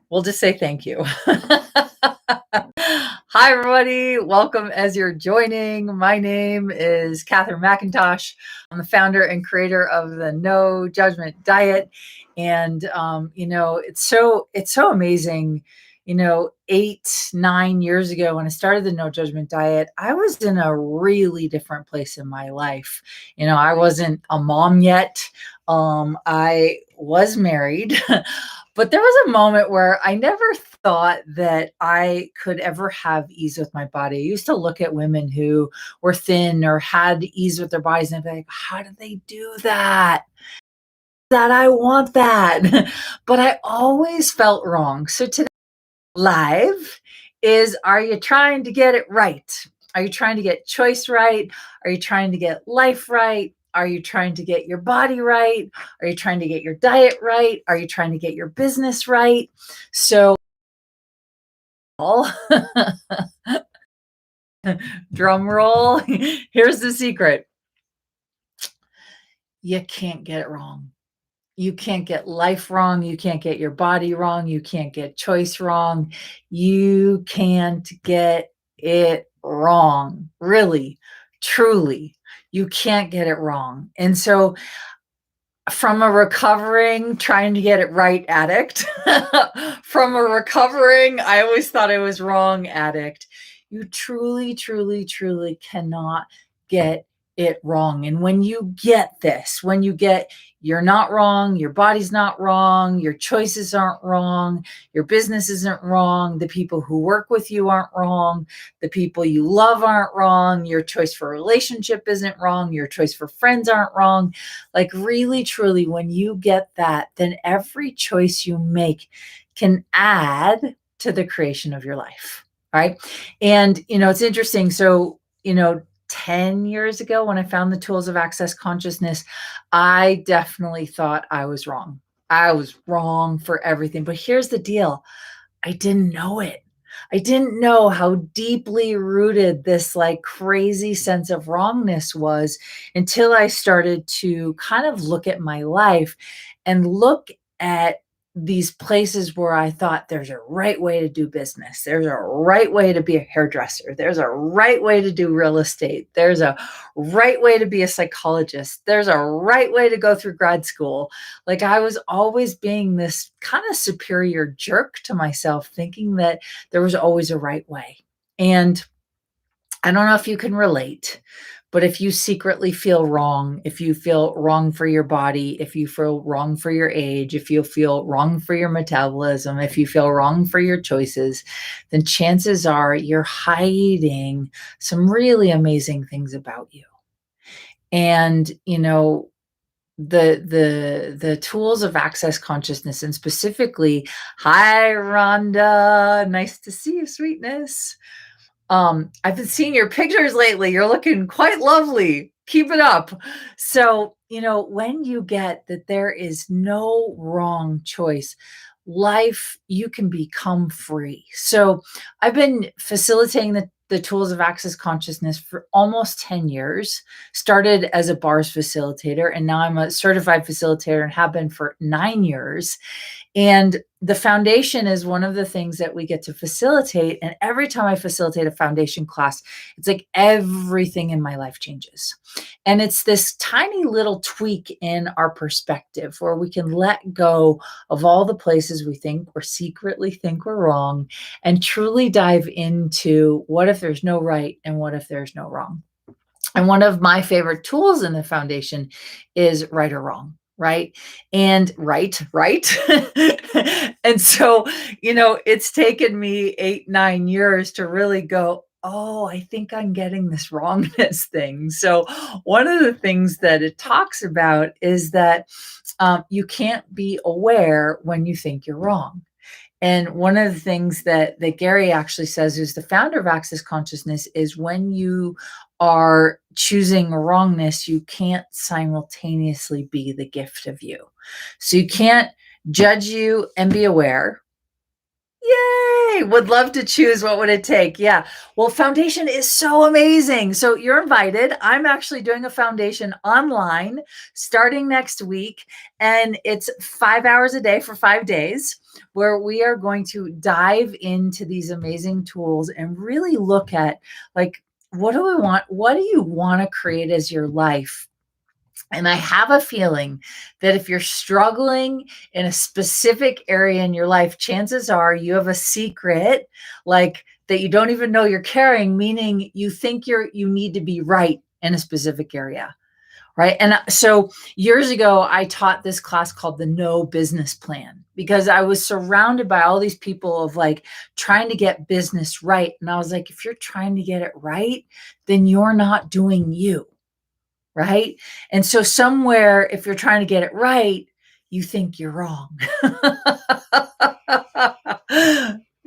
We'll just say thank you. Hi, everybody. Welcome as you're joining. My name is Katherine McIntosh. I'm the founder and creator of the No Judgment Diet. And, it's so amazing. 8, 9 years ago when I started the No Judgment Diet, I was in a really different place in my life. I wasn't a mom yet. I was married. But there was a moment where I never thought that I could ever have ease with my body. I used to look at women who were thin or had ease with their bodies and I'd be like, how do they do that? That I want that. But I always felt wrong. So today live is, are you trying to get it right? Are you trying to get choice right? Are you trying to get life right? Are you trying to get your body right? Are you trying to get your diet right? Are you trying to get your business right? So, drum roll. Here's the secret: you can't get it wrong. You can't get life wrong. You can't get your body wrong. You can't get choice wrong. You can't get it wrong. Really, truly, you can't get it wrong. And so, from a recovering, trying to get it right addict, from a recovering, I always thought I was wrong addict, you truly, truly, truly cannot get it wrong. And when you get this, when you get you're not wrong, your body's not wrong, your choices aren't wrong, your business isn't wrong, the people who work with you aren't wrong, the people you love aren't wrong, your choice for a relationship isn't wrong, your choice for friends aren't wrong. Like, really, truly, when you get that, then every choice you make can add to the creation of your life. Right. And, it's interesting. So, 10 years ago, when I found the tools of access consciousness, I definitely thought I was wrong. I was wrong for everything. But here's the deal: I didn't know it. I didn't know how deeply rooted this like crazy sense of wrongness was until I started to kind of look at my life and look at these places where I thought there's a right way to do business. There's a right way to be a hairdresser. There's a right way to do real estate. There's a right way to be a psychologist. There's a right way to go through grad school. Like, I was always being this kind of superior jerk to myself, thinking that there was always a right way. And I don't know if you can relate, but if you secretly feel wrong, if you feel wrong for your body, if you feel wrong for your age, if you feel wrong for your metabolism, if you feel wrong for your choices, then chances are you're hiding some really amazing things about you. And, the tools of access consciousness, and specifically, hi Rhonda, nice to see you, sweetness. I've been seeing your pictures lately. You're looking quite lovely. Keep it up. So, when you get that there is no wrong choice, life, you can become free. So, I've been facilitating the tools of access consciousness for almost 10 years. Started as a bars facilitator, and now I'm a certified facilitator and have been for 9 years. And the foundation is one of the things that we get to facilitate. And every time I facilitate a foundation class, it's like everything in my life changes. And it's this tiny little tweak in our perspective where we can let go of all the places we think or secretly think we're wrong and truly dive into what if there's no right and what if there's no wrong. And one of my favorite tools in the foundation is right or wrong. Right. And right. And so, it's taken me 8, 9 years to really go, oh, I think I'm getting this wrongness thing. So, one of the things that it talks about is that you can't be aware when you think you're wrong. And one of the things that Gary actually says, who's the founder of Access Consciousness, is when you are choosing wrongness, you can't simultaneously be the gift of you. So you can't judge you and be aware. Yay! Would love to choose. What would it take? Yeah. Well, foundation is so amazing. So you're invited. I'm actually doing a foundation online starting next week, and it's 5 hours a day for 5 days, where we are going to dive into these amazing tools and really look at, like, what do we want? What do you want to create as your life? And I have a feeling that if you're struggling in a specific area in your life, chances are you have a secret, like, that you don't even know you're carrying, meaning you think you need to be right in a specific area, right? And so years ago, I taught this class called the No Business Plan, because I was surrounded by all these people of, like, trying to get business right. And I was like, if you're trying to get it right, then you're not doing you. Right? And so somewhere, if you're trying to get it right, you think you're wrong.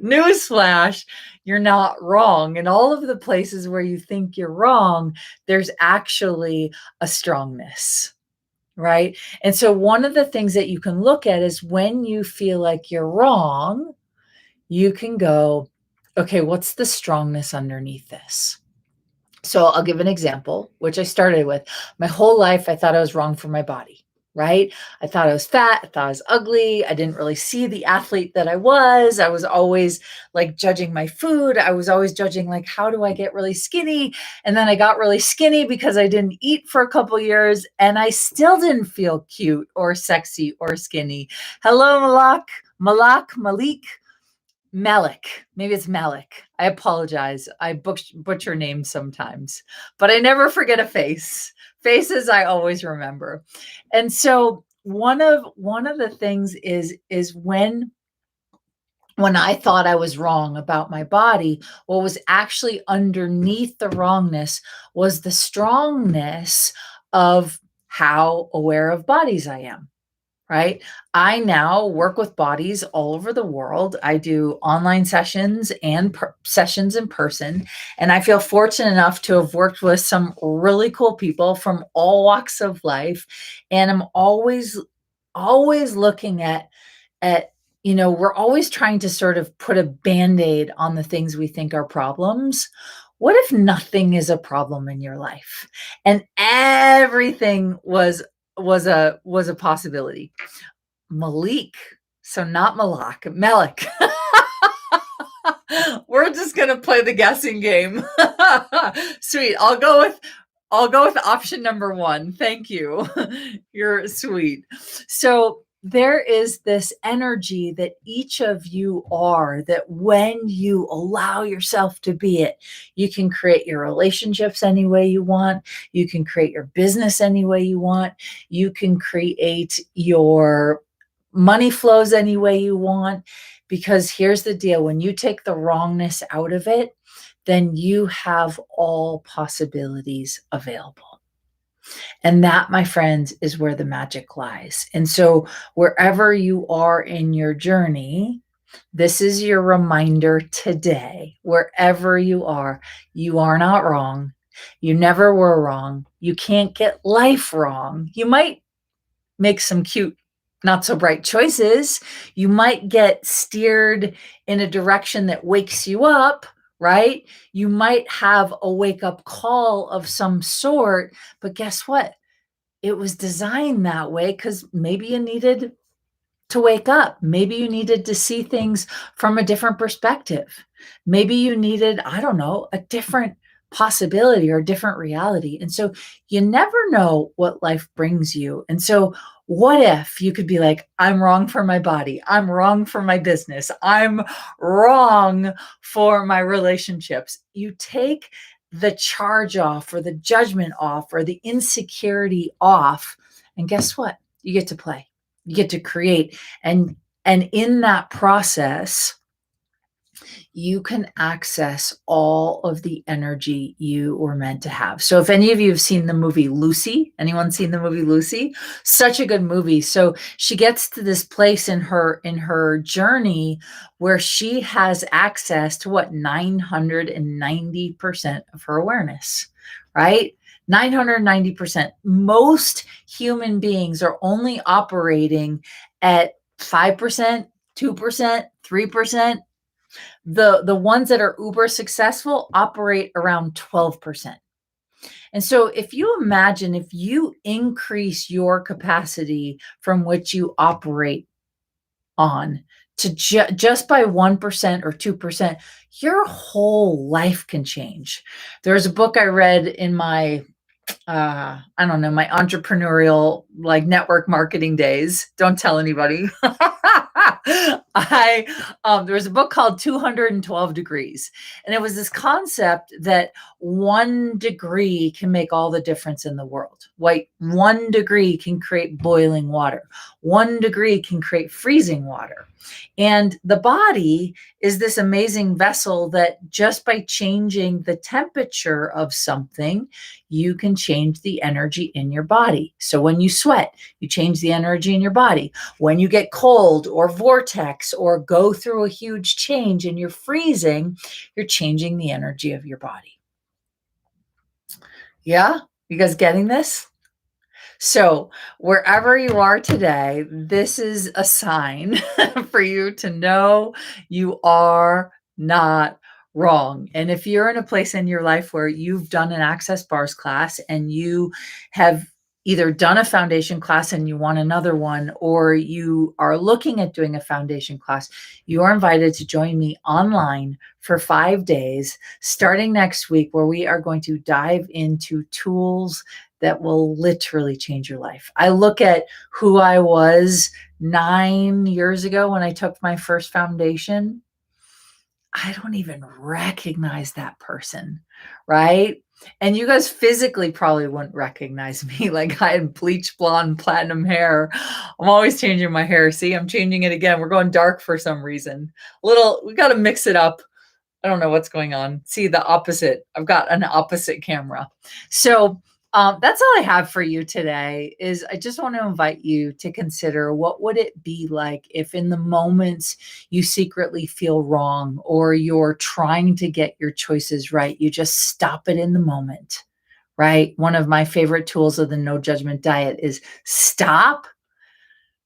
Newsflash, you're not wrong. In all of the places where you think you're wrong, there's actually a strongness, right? And so one of the things that you can look at is when you feel like you're wrong, you can go, okay, what's the strongness underneath this? So I'll give an example, which I started with. My whole life, I thought I was wrong for my body, right? I thought I was fat. I thought I was ugly. I didn't really see the athlete that I was. I was always, like, judging my food. I was always judging, like, how do I get really skinny? And then I got really skinny because I didn't eat for a couple years, and I still didn't feel cute or sexy or skinny. Hello, Malik. Malik. Maybe it's Malik. I apologize. I butcher names sometimes, but I never forget a face. Faces I always remember. And so one of the things is when I thought I was wrong about my body, what was actually underneath the wrongness was the strongness of how aware of bodies I am. Right? I now work with bodies all over the world. I do online sessions and sessions in person. And I feel fortunate enough to have worked with some really cool people from all walks of life. And I'm always looking at, we're always trying to sort of put a band-aid on the things we think are problems. What if nothing is a problem in your life and everything was a possibility? Malik. So not Malak, Malik. We're just gonna play the guessing game. Sweet. I'll go with option number one. Thank you. You're sweet. So there is this energy that each of you are, that when you allow yourself to be it, you can create your relationships any way you want. You can create your business any way you want. You can create your money flows any way you want. Because here's the deal, when you take the wrongness out of it, then you have all possibilities available. And that, my friends, is where the magic lies. And so wherever you are in your journey, this is your reminder today. Wherever you are not wrong. You never were wrong. You can't get life wrong. You might make some cute, not so bright choices. You might get steered in a direction that wakes you up, right? You might have a wake up call of some sort, but guess what? It was designed that way because maybe you needed to wake up. Maybe you needed to see things from a different perspective. Maybe you needed, I don't know, a different possibility or a different reality. And so you never know what life brings you. And so what if you could be like, I'm wrong for my body. I'm wrong for my business. I'm wrong for my relationships. You take the charge off or the judgment off or the insecurity off. And guess what? You get to play. You get to create. And in that process, you can access all of the energy you were meant to have. So if any of you have seen the movie Lucy, anyone seen the movie Lucy? Such a good movie. So she gets to this place in her journey where she has access to what 990% of her awareness, right? 990%. Most human beings are only operating at 5%, 2%, 3%, The ones that are uber successful operate around 12%. And so if you imagine, if you increase your capacity from which you operate on to just by 1% or 2%, your whole life can change. There's a book I read in my I don't know, my entrepreneurial like network marketing days. Don't tell anybody. I There was a book called 212 Degrees, and it was this concept that 1 degree can make all the difference in the world. Like 1 degree can create boiling water, 1 degree can create freezing water. And the body is this amazing vessel that just by changing the temperature of something, you can change the energy in your body. So when you sweat, you change the energy in your body. When you get cold or vortex or go through a huge change and you're freezing, you're changing the energy of your body. Yeah? You guys getting this? So, wherever you are today, this is a sign for you to know you are not wrong. And if you're in a place in your life where you've done an Access Bars class and you have either done a foundation class and you want another one, or you are looking at doing a foundation class, you are invited to join me online for 5 days starting next week, where we are going to dive into tools that will literally change your life. I look at who I was 9 years ago when I took my first foundation. I don't even recognize that person, right? And you guys physically probably wouldn't recognize me. Like, I had bleach blonde platinum hair. I'm always changing my hair. See, I'm changing it again. We're going dark for some reason. We got to mix it up. I don't know what's going on. See, the opposite. I've got an opposite camera. So that's all I have for you today. Is I just want to invite you to consider, what would it be like if in the moments you secretly feel wrong or you're trying to get your choices right, you just stop it in the moment, right? One of my favorite tools of the no judgment diet is stop.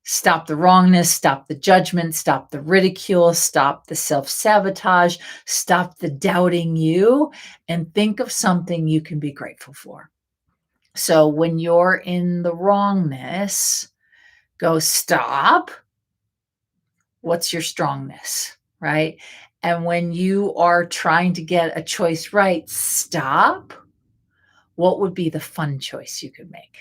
Stop the wrongness, stop the judgment, stop the ridicule, stop the self-sabotage, stop the doubting you, and think of something you can be grateful for. So when you're in the wrongness, go stop. What's your strongness, right? And when you are trying to get a choice right, stop. What would be the fun choice you could make?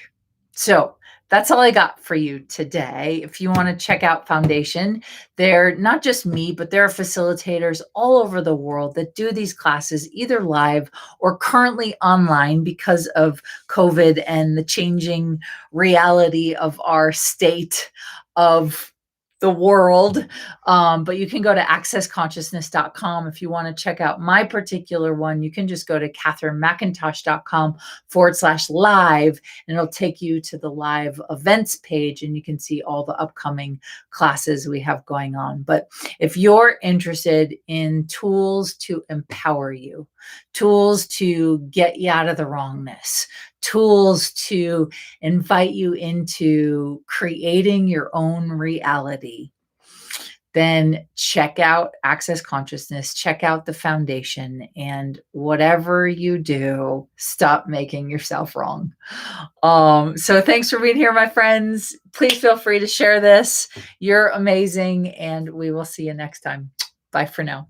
So that's all I got for you today. If you want to check out Foundation, they're not just me, but there are facilitators all over the world that do these classes either live or currently online because of COVID and the changing reality of our state of the world. But you can go to accessconsciousness.com. If you want to check out my particular one, you can just go to katherinemcintosh.com/live, and it'll take you to the live events page, and you can see all the upcoming classes we have going on. But if you're interested in tools to empower you, tools to get you out of the wrongness, tools to invite you into creating your own reality, then check out Access Consciousness, check out the foundation, and whatever you do, stop making yourself wrong. So thanks for being here, my friends. Please feel free to share this. You're amazing, and we will see you next time. Bye for now.